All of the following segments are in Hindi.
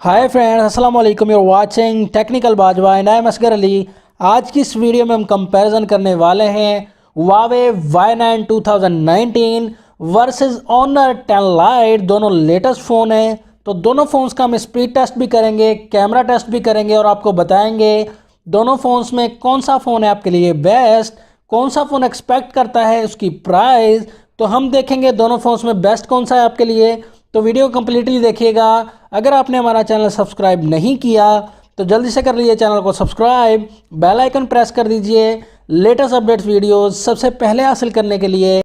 हाय फ्रेंड्स, अस्सलाम वालेकुम। You are watching technical Bajwa and I am Asghar Ali. आज की इस वीडियो में हम कंपैरिजन करने वाले हैं Huawei Y9 2019 versus Honor 10 Lite। दोनों लेटेस्ट फ़ोन हैं, तो दोनों फ़ोन्स का हम स्पीड टेस्ट भी करेंगे, कैमरा टेस्ट भी करेंगे और आपको बताएंगे दोनों फ़ोन्स में कौन सा फ़ोन है आपके लिए बेस्ट, कौन सा फ़ोन एक्सपेक्ट करता है, उसकी प्राइस। तो हम देखेंगे दोनों फ़ोन्स में बेस्ट कौन सा है आपके लिए। तो वीडियो कंप्लीटली देखिएगा। अगर आपने हमारा चैनल सब्सक्राइब नहीं किया तो जल्दी से कर लीजिए चैनल को सब्सक्राइब, बेल आइकन प्रेस कर दीजिए लेटेस्ट अपडेट्स वीडियोस सबसे पहले हासिल करने के लिए।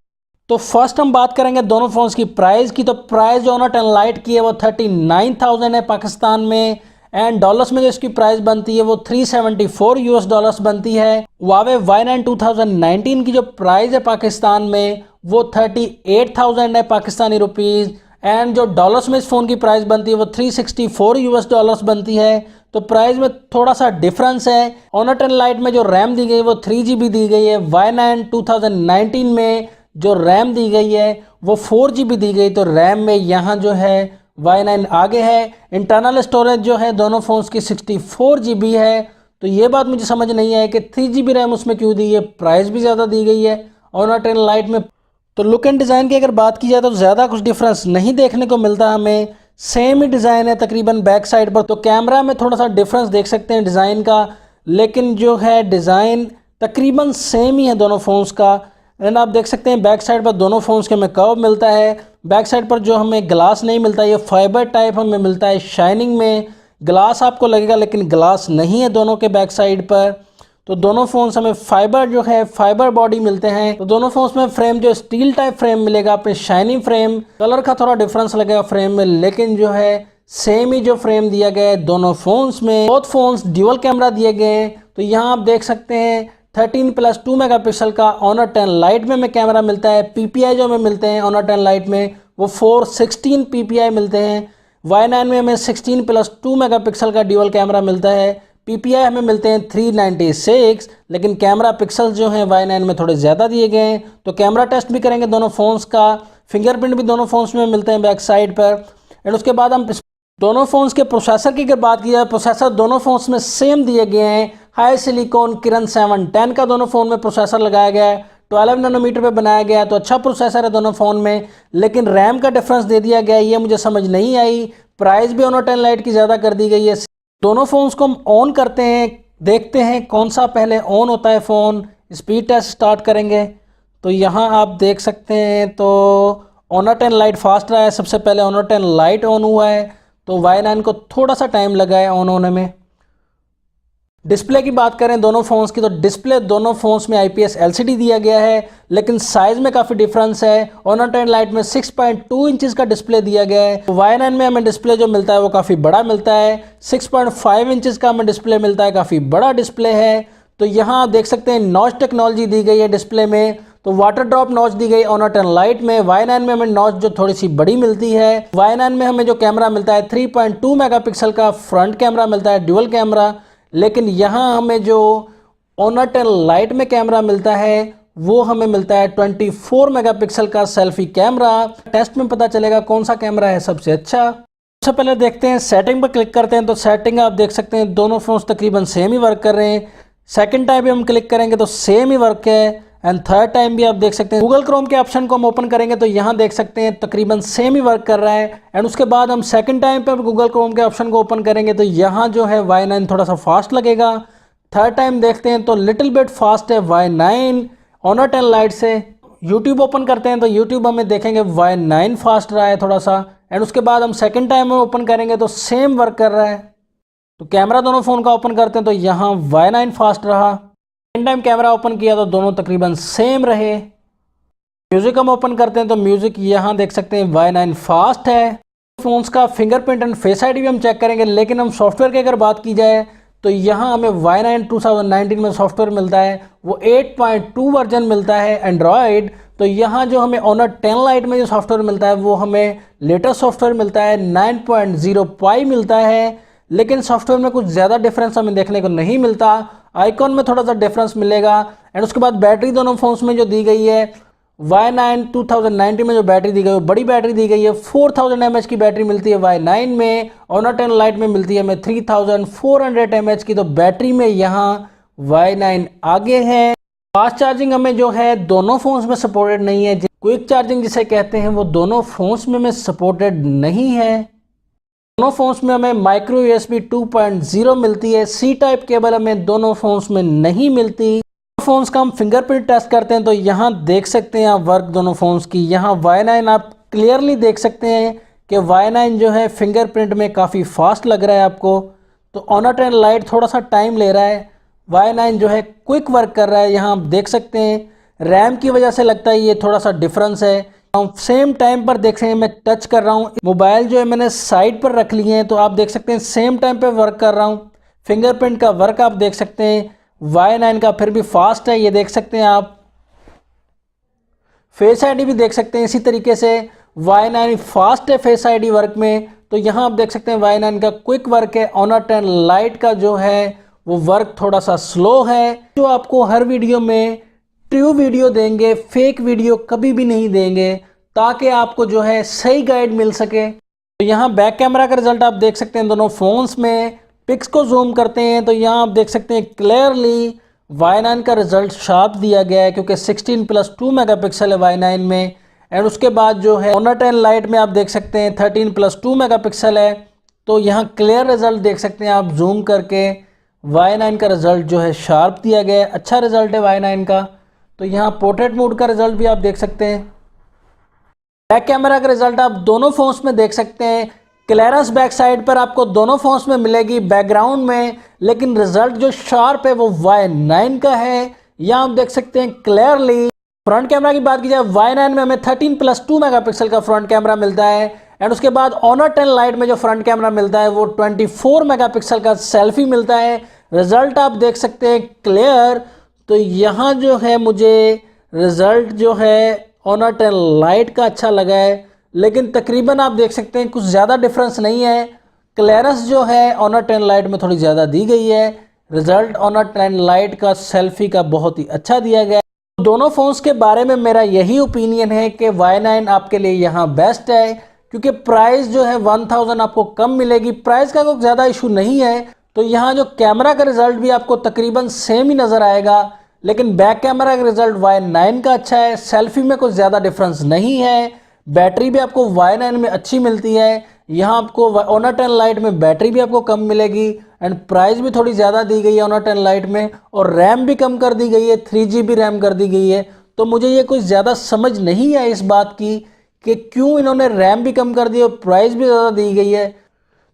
तो फर्स्ट हम बात करेंगे दोनों फ़ोन्स की प्राइस की। तो प्राइस जो Honor 10 Lite की है वो 39,000 है पाकिस्तान में, एंड डॉलर्स में जो इसकी प्राइस बनती है वो 374 यूएस डॉलर्स बनती है। Huawei Y9 2019 की जो प्राइस है पाकिस्तान में वो 38,000 है पाकिस्तानी रुपीज़, एंड जो डॉलर्स में इस फ़ोन की प्राइस बनती है वो 364 यूएस डॉलर्स बनती है। तो प्राइस में थोड़ा सा डिफरेंस है। Honor 10 Lite में जो रैम दी गई है वो 3GB दी गई है, Y9 2019 में जो रैम दी गई है वो 4GB दी गई। तो रैम में यहाँ जो है Y9 आगे है। इंटरनल स्टोरेज जो है दोनों फ़ोन्स की 64GB है। तो ये बात मुझे समझ नहीं आई कि 3GB रैम उसमें क्यों दी है, प्राइस भी ज़्यादा दी गई है Honor 10 Lite में। तो लुक एंड डिज़ाइन की अगर बात की जाए तो ज़्यादा कुछ डिफरेंस नहीं देखने को मिलता हमें, सेम ही डिज़ाइन है तकरीबन बैक साइड पर। तो कैमरा में थोड़ा सा डिफरेंस देख सकते हैं डिज़ाइन का, लेकिन जो है डिज़ाइन तकरीबन सेम ही है दोनों फ़ोन्स का। एंड आप देख सकते हैं बैक साइड पर दोनों फ़ोन्स के हमें कर्व मिलता है। बैक साइड पर जो हमें ग्लास नहीं मिलता, ये फाइबर टाइप हमें मिलता है, शाइनिंग में ग्लास आपको लगेगा लेकिन ग्लास नहीं है दोनों के बैक साइड पर। तो दोनों फ़ोन्स हमें फाइबर जो है फाइबर बॉडी मिलते हैं। तो दोनों फ़ोन्स में फ्रेम जो स्टील टाइप फ्रेम मिलेगा, अपने शाइनिंग फ्रेम, कलर का थोड़ा डिफरेंस लगेगा फ्रेम में, लेकिन जो है सेम ही जो फ्रेम दिया गया है दोनों फ़ोन्स में। बोथ फ़ोन्स ड्यूअल कैमरा दिए गए हैं। तो यहाँ आप देख सकते हैं 13+2 मेगापिक्सल का Honor 10 Lite में हमें कैमरा मिलता है। PPI जो हमें मिलते हैं Honor 10 Lite में वो 416 PPI मिलते हैं। Y9 में हमें 16+2 मेगापिक्सल का ड्यूअल कैमरा मिलता है। PPI हमें मिलते हैं 396, लेकिन कैमरा पिक्सल जो हैं Y9 में थोड़े ज़्यादा दिए गए हैं। तो कैमरा टेस्ट भी करेंगे दोनों फ़ोन्स का, फिंगरप्रिंट भी दोनों फ़ोन्स में मिलते हैं बैक साइड पर। एंड उसके बाद हम दोनों फ़ोन्स के प्रोसेसर की अगर बात की जाए, प्रोसेसर दोनों फ़ोन्स में सेम दिए गए हैं। हाई सिलिकॉन किरण 710 का दोनों फ़ोन में प्रोसेसर लगाया गया है, 12 नैनोमीटर पे बनाया गया है। तो अच्छा प्रोसेसर है दोनों फ़ोन में, लेकिन रैम का डिफरेंस दे दिया गया है, ये मुझे समझ नहीं आई। प्राइस भी Honor 10 Lite की ज़्यादा कर दी गई है। दोनों फ़ोन्स को हम ऑन करते हैं, देखते हैं कौन सा पहले ऑन होता है फ़ोन। स्पीड टेस्ट स्टार्ट करेंगे। तो यहाँ आप देख सकते हैं तो Honor 10 Lite फास्ट रहा है, सबसे पहले Honor 10 Lite ऑन हुआ है। तो Y9 को थोड़ा सा टाइम लगा है ऑन होने में। डिस्प्ले की बात करें दोनों फ़ोन्स की, तो डिस्प्ले दोनों फ़ोन्स में IPS LCD दिया गया है, लेकिन साइज़ में काफ़ी डिफरेंस है। Honor 10 Lite में 6.2 इंचज़ का डिस्प्ले दिया गया है। Y9 में हमें डिस्प्ले जो मिलता है वो काफ़ी बड़ा मिलता है, 6.5 इंचज़ का हमें डिस्प्ले मिलता है, काफ़ी बड़ा डिस्प्ले है। तो यहाँ आप देख सकते हैं नॉच टेक्नोलॉजी दी गई है डिस्प्ले में। तो वाटर ड्रॉप नॉच दी गई Honor 10 Lite में। Y9 में हमें नॉच जो थोड़ी सी बड़ी मिलती है। Y9 में हमें जो कैमरा मिलता है 3.2 मेगापिक्सल का फ्रंट कैमरा मिलता है, ड्यूअल कैमरा, लेकिन यहाँ हमें जो Honor 10 Lite में कैमरा मिलता है वो हमें मिलता है 24 मेगापिक्सल का सेल्फी कैमरा। टेस्ट में पता चलेगा कौन सा कैमरा है सबसे अच्छा। सबसे पहले देखते हैं सेटिंग पर क्लिक करते हैं। तो सेटिंग आप देख सकते हैं दोनों फोन्स तकरीबन सेम ही वर्क कर रहे हैं। सेकंड टाइम भी हम क्लिक करेंगे तो सेम ही वर्क है, एंड थर्ड टाइम भी आप देख सकते हैं गूगल क्रोम के ऑप्शन को हम ओपन करेंगे तो यहाँ देख सकते हैं तकरीबन सेम ही वर्क कर रहा है। एंड उसके बाद हम सेकंड टाइम पर गूगल क्रोम के ऑप्शन को ओपन करेंगे तो यहाँ जो है Y9 थोड़ा सा फास्ट लगेगा। थर्ड टाइम देखते हैं तो लिटिल बिट फास्ट है Y9 Honor 10 Lite से। यूट्यूब ओपन करते हैं तो यूट्यूब हमें देखेंगे Y9 फास्ट रहा है थोड़ा सा। एंड उसके बाद हम सेकेंड टाइम में ओपन करेंगे तो सेम वर्क कर रहा है। तो कैमरा दोनों फ़ोन का ओपन करते हैं तो यहाँ Y9 फास्ट रहा। सेकेंड टाइम कैमरा ओपन किया तो दोनों तकरीबन सेम रहे। म्यूज़िक हम ओपन करते हैं तो म्यूज़िक यहाँ देख सकते हैं Y9 फास्ट है। फ़ोन्स का फिंगरप्रिंट एंड फेस आईडी भी हम चेक करेंगे, लेकिन हम सॉफ्टवेयर की अगर बात की जाए तो यहाँ हमें Y9 2019 में सॉफ्टवेयर मिलता है वो 8.2 वर्जन मिलता है एंड्रॉयड। तो यहाँ जो हमें Honor 10 Lite में जो सॉफ्टवेयर मिलता है वो हमें लेटेस्ट सॉफ्टवेयर मिलता है 9.0 पाई मिलता है, लेकिन सॉफ्टवेयर में कुछ ज़्यादा डिफरेंस हमें देखने को नहीं मिलता। आइकॉन में थोड़ा सा डिफरेंस मिलेगा। एंड उसके बाद बैटरी दोनों फ़ोन्स में जो दी गई है Y9 2019 में जो बैटरी दी गई है बड़ी बैटरी दी गई है, 4000 mAh की बैटरी मिलती है Y9 में। Honor 10 Lite में मिलती है हमें 3400 mAh की। तो बैटरी में यहाँ Y9 आगे है। फास्ट चार्जिंग हमें जो है दोनों फोन्स में सपोर्टेड नहीं है। क्विक चार्जिंग जिसे कहते हैं वो दोनों फोन्स में सपोर्टेड नहीं है। दोनों फोन्स में हमें माइक्रो USB 2.0 मिलती है। C टाइप केबल हमें दोनों फोन्स में नहीं मिलती। फोन्स का हम फिंगरप्रिंट टेस्ट करते हैं तो यहाँ देख सकते हैं आप वर्क दोनों फोन्स की। यहाँ Y9 आप क्लियरली देख सकते हैं कि Y9 जो है फिंगरप्रिंट में काफ़ी फास्ट लग रहा है आपको। तो Honor 10 Lite थोड़ा सा टाइम ले रहा है। Y9 जो है क्विक वर्क कर रहा है। यहाँ आप देख सकते हैं रैम की वजह से लगता है ये थोड़ा सा डिफरेंस है। हम सेम टाइम पर देख रहे हैं, मैं टच कर रहा हूँ, मोबाइल जो है मैंने साइड पर रख लिए हैं तो आप देख सकते हैं सेम टाइम पर वर्क कर रहा हूँ। फिंगरप्रिंट का वर्क आप देख सकते हैं Y9 का फिर भी फास्ट है, ये देख सकते हैं आप। फेस आईडी भी देख सकते हैं इसी तरीके से Y9 फास्ट है फेस आईडी वर्क में। तो यहाँ आप देख सकते हैं Y9 का क्विक वर्क है। Honor 10 Lite का जो है वो वर्क थोड़ा सा स्लो है। जो आपको हर वीडियो में ट्रू वीडियो देंगे, फेक वीडियो कभी भी नहीं देंगे, ताकि आपको जो है सही गाइड मिल सके। तो यहाँ बैक कैमरा का रिजल्ट आप देख सकते हैं दोनों फोन्स में। पिक्स को जूम करते हैं तो यहाँ आप देख सकते हैं क्लियरली Y9 का रिजल्ट शार्प दिया गया है, क्योंकि 16+2 मेगापिक्सल है Y9 में। एंड उसके बाद जो है Honor 10 Lite में आप देख सकते हैं 13+2 मेगापिक्सल है। तो यहाँ क्लियर रिजल्ट देख सकते हैं आप जूम करके। Y9 का रिजल्ट जो है शार्प दिया गया है, अच्छा रिजल्ट है Y9 का। तो यहाँ पोर्ट्रेट मोड का रिजल्ट भी आप देख सकते हैं। बैक कैमरा का रिजल्ट आप दोनों फोन्स में देख सकते हैं। क्लियरेंस बैक साइड पर आपको दोनों फोन्स में मिलेगी बैकग्राउंड में, लेकिन रिजल्ट जो शार्प है वो Y9 का है। यहाँ आप देख सकते हैं क्लियरली। फ्रंट कैमरा की बात की जाए Y9 में हमें 13+2 मेगापिक्सल का फ्रंट कैमरा मिलता है। एंड उसके बाद Honor 10 Lite में जो फ्रंट कैमरा मिलता है वो 24 मेगापिक्सल का सेल्फी मिलता है। रिजल्ट आप देख सकते हैं क्लियर। तो यहाँ जो है मुझे रिजल्ट जो है Honor 10 Lite का अच्छा लगा है, लेकिन तकरीबन आप देख सकते हैं कुछ ज़्यादा डिफरेंस नहीं है। क्लियरेंस जो है Honor 10 Lite में थोड़ी ज़्यादा दी गई है। रिजल्ट Honor 10 Lite का सेल्फी का बहुत ही अच्छा दिया गया है। दोनों फ़ोन्स के बारे में मेरा यही ओपिनियन है कि Y9 आपके लिए यहाँ बेस्ट है, क्योंकि प्राइस जो है 1000 आपको कम मिलेगी। प्राइस का कोई ज़्यादा इशू नहीं है। तो यहाँ जो कैमरा का रिजल्ट भी आपको तकरीबन सेम ही नज़र आएगा, लेकिन बैक कैमरा का रिजल्ट Y9 का अच्छा है। सेल्फी में कुछ ज़्यादा डिफरेंस नहीं है। बैटरी भी आपको Y9 में अच्छी मिलती है। यहाँ आपको Honor 10 Lite में बैटरी भी आपको कम मिलेगी। एंड प्राइस भी थोड़ी ज़्यादा दी गई है Honor 10 Lite में, और रैम भी कम कर दी गई है, 3GB रैम कर दी गई है। तो मुझे ये कुछ ज़्यादा समझ नहीं है इस बात की कि क्यों इन्होंने रैम भी कम कर दी और प्राइस भी ज़्यादा दी गई है।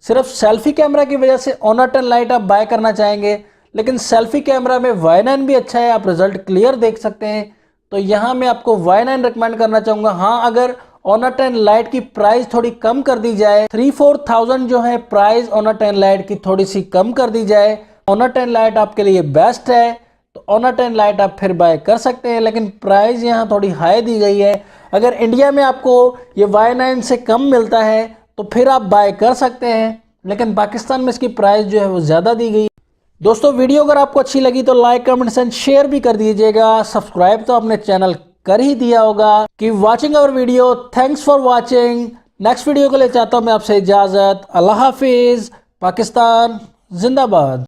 सिर्फ सेल्फी कैमरा की वजह से Honor 10 Lite आप बाय करना चाहेंगे, लेकिन सेल्फी कैमरा में Y9 भी अच्छा है, आप रिजल्ट क्लियर देख सकते हैं। तो यहाँ मैं आपको Y9 रिकमेंड करना चाहूँगा। हाँ, अगर Honor 10 Lite की प्राइस थोड़ी कम कर दी जाए, 3-4,000 जो है प्राइस Honor 10 Lite की थोड़ी सी कम कर दी जाए, Honor 10 Lite आपके लिए बेस्ट है। तो Honor 10 Lite आप फिर बाय कर सकते हैं, लेकिन प्राइस यहाँ थोड़ी हाई दी गई है। अगर इंडिया में आपको ये Y9 से कम मिलता है तो फिर आप बाय कर सकते हैं, लेकिन पाकिस्तान में इसकी प्राइस जो है वो ज़्यादा दी गई। दोस्तों, वीडियो अगर आपको अच्छी लगी तो लाइक, कमेंट्स एंड शेयर भी कर दीजिएगा। सब्सक्राइब तो आपने चैनल कर ही दिया होगा। Keep watching our video. Thanks for watching. Next video के लिए चाहता हूँ मैं आपसे इजाज़त। अल्लाह हाफिज़। पाकिस्तान जिंदाबाद।